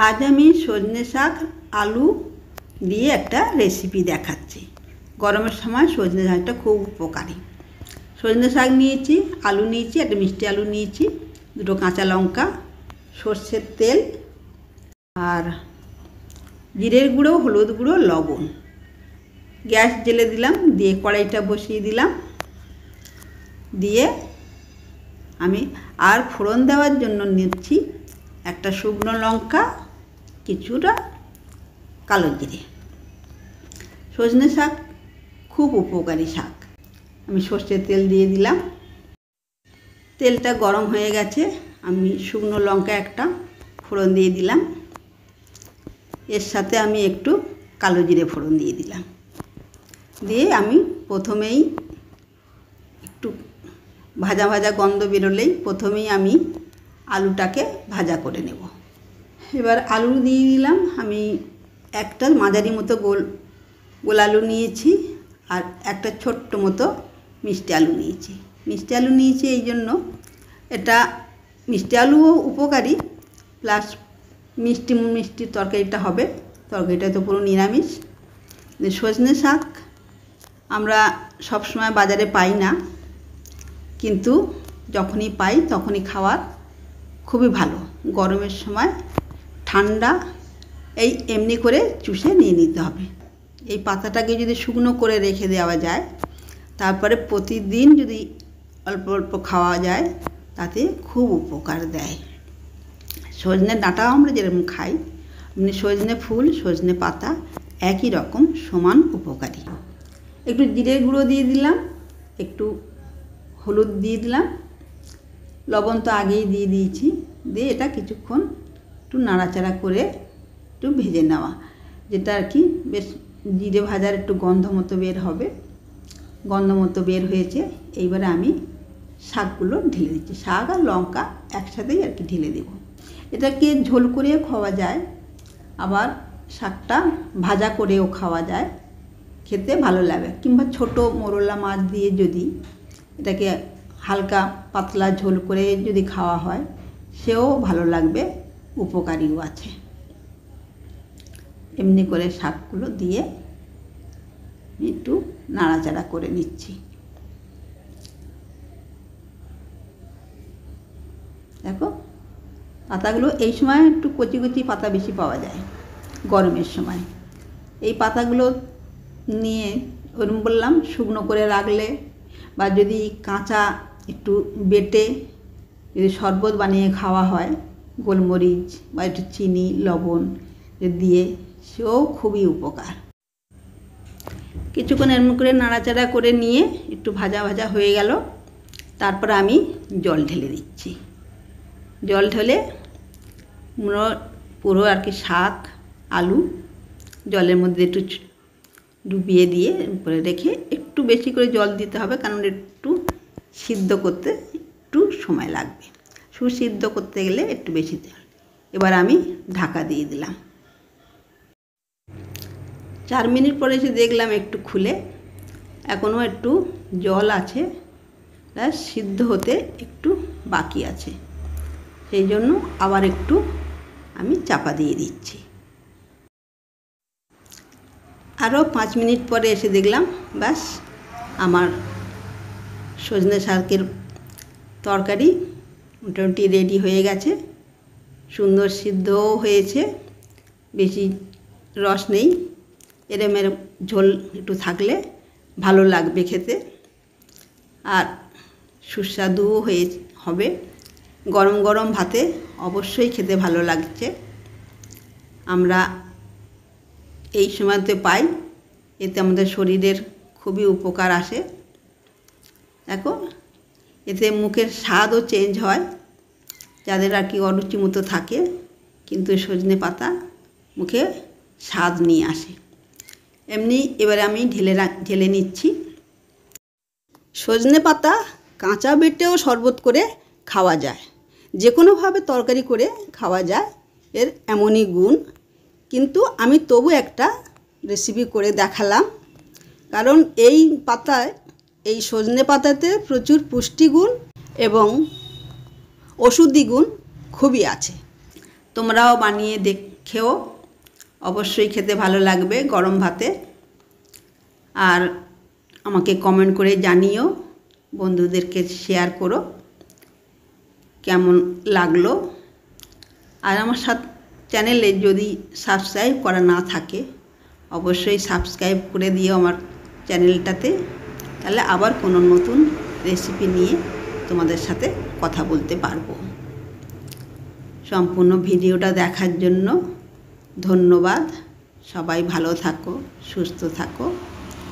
আজ আমি সজনে শাক আলু দিয়ে একটা রেসিপি দেখাচ্ছি। গরমের সময় সজনে শাকটা খুব উপকারী। সজনে শাক নিয়েছি, আলু নিয়েছি, একটা মিষ্টি আলু নিয়েছি, দুটো কাঁচা লঙ্কা, সর্ষের তেল আর জিরের গুঁড়ো, হলুদ গুঁড়ো, লবণ। গ্যাস জ্বেলে দিলাম, দিয়ে কড়াইটা বসিয়ে দিলাম, দিয়ে আমি আর ফোড়ন দেওয়ার জন্য নিচ্ছি একটা শুকনো লঙ্কা, কিছুটা কালো জিরে। সজনে শাক খুব উপকারী শাক। আমি সর্ষের তেল দিয়ে দিলাম, তেলটা গরম হয়ে গেছে। আমি শুকনো লঙ্কা একটা ফোড়ন দিয়ে দিলাম, এর সাথে আমি একটু কালো জিরে ফোড়ন দিয়ে দিলাম। দিয়ে আমি প্রথমেই একটু ভাজা ভাজা গন্ধ বেরোলেই প্রথমেই আমি আলুটাকে ভাজা করে নেব। এবার আলু দিয়ে দিলাম। আমি একটা মাঝারি মতো গোল আলু নিয়েছি আর একটা ছোট্ট মতো মিষ্টি আলু নিয়েছি। মিষ্টি আলু নিয়েছি এই জন্য, এটা মিষ্টি আলুও উপকারী, প্লাস মিষ্টি মিষ্টি তরকারিটা হবে। তরকারিটা তো পুরো নিরামিষ। সজনে শাক আমরা সবসময় বাজারে পাই না, কিন্তু যখনই পাই তখনই খাওয়ার খুবই ভালো। গরমের সময় ঠান্ডা এই এমনি করে চুষে নিয়ে নিতে হবে। এই পাতাটাকে যদি শুকনো করে রেখে দেওয়া যায়, তারপরে প্রতিদিন যদি অল্প অল্প খাওয়া যায়, তাতে খুব উপকার দেয়। সজনে ডাঁটাও আমরা যেরকম খাই, এমনি সজনে ফুল, সজনে পাতা একই রকম সমান উপকারী। একটু জিরের গুঁড়ো দিয়ে দিলাম, একটু হলুদ দিয়ে দিলাম, লবণ তো আগেই দিয়ে দিয়েছি। দিয়ে এটা কিছুক্ষণ একটু নাড়াচাড়া করে একটু ভেজে নেওয়া, যেটা আর কি বেশ জিরে ভাজার একটু গন্ধ মতো বের হবে। গন্ধ মতো বের হয়েছে। এইবারে আমি শাকগুলো ঢেলে দিচ্ছি। শাক আর লঙ্কা একসাথেই আর কি ঢেলে দেব। এটাকে ঝোল করেও খাওয়া যায়, আবার শাকটা ভাজা করেও খাওয়া যায়, খেতে ভালো লাগে। কিংবা ছোট মোরলা মাছ দিয়ে যদি এটাকে হালকা পাতলা ঝোল করে যদি খাওয়া হয়, সেও ভালো লাগবে, উপকারীও আছে। এমনি করে শাকগুলো দিয়ে একটু নাড়াচাড়া করে নিচ্ছি। দেখো পাতাগুলো এই সময় একটু কচি কচি পাতা বেশি পাওয়া যায় গরমের সময়। এই পাতাগুলো নিয়ে ওরকম বললাম শুকনো করে রাখলে, বা যদি কাঁচা একটু বেটে যদি শরবত বানিয়ে খাওয়া হয়, গোলমরিচ বা একটু চিনি লবণ দিয়ে, সেও খুবই উপকার। কিছুক্ষণ এমন করে নাড়াচাড়া করে নিয়ে একটু ভাজা ভাজা হয়ে গেল, তারপর আমি জল ঢেলে দিচ্ছি। জল ঢেলে পুরো আর কি শাক আলু জলের মধ্যে একটু ডুবিয়ে দিয়ে উপরে রেখে একটু বেশি করে জল দিতে হবে, কারণ একটু সিদ্ধ করতে একটু সময় লাগবে। সুসিদ্ধ করতে গেলে একটু বেশি জল। এবার আমি ঢাকা দিয়ে দিলাম। 4 মিনিট পরে এসে দেখলাম একটু খুলে এখনও একটু জল আছে, সিদ্ধ হতে একটু বাকি আছে। সেই জন্য আবার একটু আমি চাপা দিয়ে দিচ্ছি। আরও 5 মিনিট পরে এসে দেখলাম ব্যাস আমার সজনে শাকের তরকারি মোটামুটি রেডি হয়ে গেছে। সুন্দর সিদ্ধও হয়েছে, বেশি রস নেই। এরম ঝোল একটু থাকলে ভালো লাগবে খেতে, আর সুস্বাদুও হবে। গরম গরম ভাতে অবশ্যই খেতে ভালো লাগছে। আমরা এই সময়তে পাই, এতে আমাদের শরীরের খুবই উপকার আসে। দেখো এতে মুখের স্বাদও চেঞ্জ হয়, যাদের আর কি অরুচি মতো থাকে, কিন্তু সজনে পাতা মুখে স্বাদ নিয়ে আসে। এমনি এবারে আমি ঢেলে নিচ্ছি। সজনে পাতা কাঁচা বেটেও শরবত করে খাওয়া যায়, যে কোনোভাবে তরকারি করে খাওয়া যায়, এর এমনই গুণ। কিন্তু আমি তবু একটা রেসিপি করে দেখালাম, কারণ এই পাতায়, এই সজনে পাতাতে প্রচুর পুষ্টিগুণ এবং ওষুধি গুণ খুবই আছে। তোমরাও বানিয়ে দেখেও, অবশ্যই খেতে ভালো লাগবে গরম ভাতে। আর আমাকে কমেন্ট করে জানিও, বন্ধুদেরকে শেয়ার করো কেমন লাগলো। আর আমার চ্যানেলে যদি সাবস্ক্রাইব করা না থাকে, অবশ্যই সাবস্ক্রাইব করে দিও আমার চ্যানেলটাতে, তাহলে আবার কোনো নতুন রেসিপি নিয়ে তোমাদের সাথে কথা বলতে পারবো। সম্পূর্ণ ভিডিওটা দেখার জন্য ধন্যবাদ। সবাই ভালো থাকো, সুস্থ থাকো।